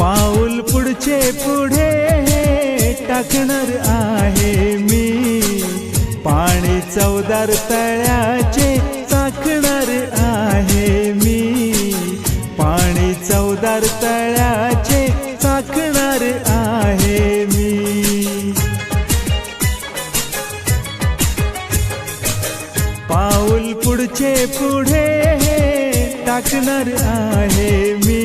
पाऊल पुढचे पुढे टाकणार आहे मी, पाणी चवदार तळ्याचे चाखणार आहे मी, पाणी चवदार तळ्याचे चाखणार आहे मी। पाऊल पुढचे पुढे टाकणार आहे मी,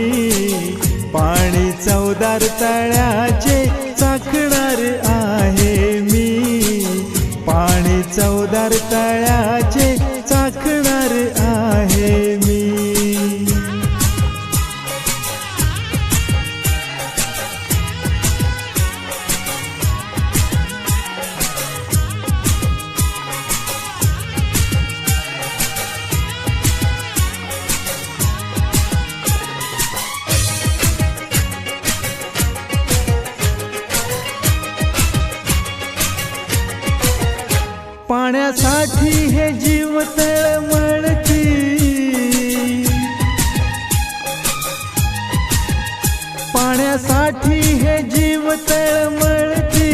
पाणी चवदार तळ्याचे चाखणार आहे मी, पाणी चवदार तळ्याचे चाखणार आहे मी। पाण्यासाठी हे जीव तळमळती, पाण्यासाठी हे जीव तळमळती,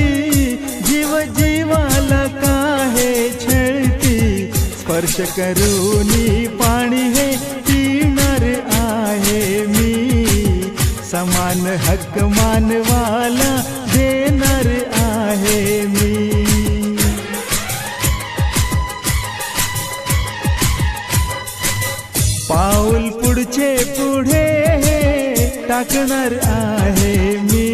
जीव जीवाला काहे छळती, स्पर्श करूनी पाणी हे पिणार आहे मी, समान हक्क मानवाला देणार आहे मी। पाऊल पुढचे पुढे टाकणार आहे मी,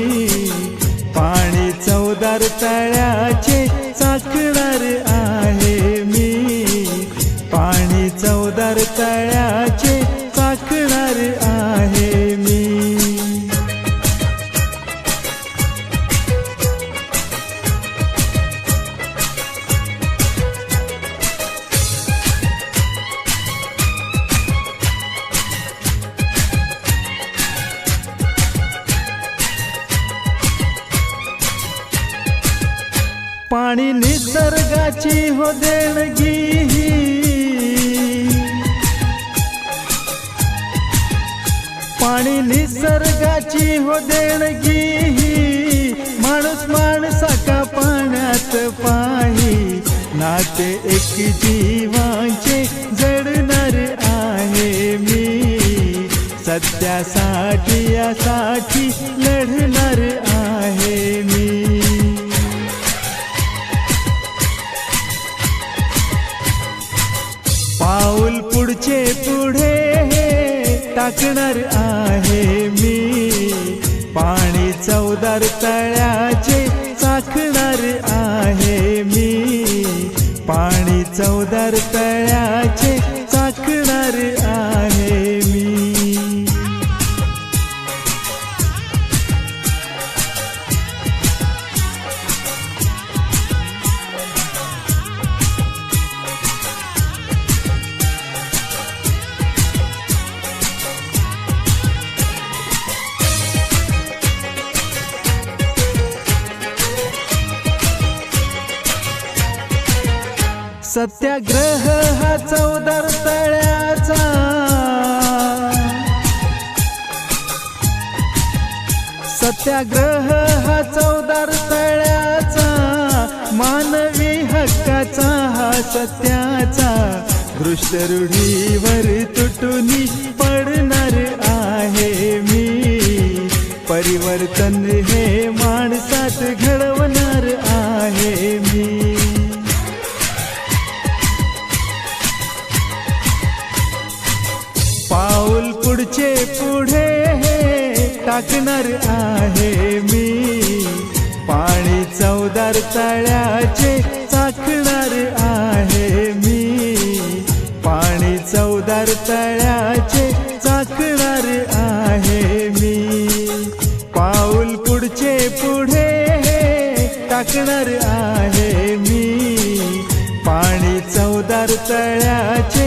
पाणी चवदार तळ्याचे चाखणार आहे मी, पाणी चवदार तळ्याचे चाखणार आहे मी। पाणी निसर्गाची हो देणगी, पाणी निसर्गाची हो देणगी, माणूस माणसाका पाण्यात पाही, नाते एक जीवांचे जडणार आहे मी, सत्यासाठी यासाठी लढणार आहे मी। पाऊल पुढचे पुढे टाकणार आहे मी, पाणी चवदार तळ्याचे चाखणार आहे मी, पाणी चवदार तळ्याचे चाखणार आहे मी। सत्याग्रह हा चवदार तळ्याचा, सत्याग्रह हा चवदार तळ्याचा, मानवी हक्काचा हा सत्याचा, दृष्ट रूढीवर तुटून पडणार आहे मी, परिवर्तन हे माणसात घडवणार आहे मी। पाऊल पुढचे पुढे टाकणार आहे मी, पाणी चवदार तळ्याचे चाखणार आहे मी, पाणी चवदार तळ्याचे चाखणार आहे मी। पाऊल पुढचे पुढे टाकणार आहे मी, पाणी चवदार तळ्याचे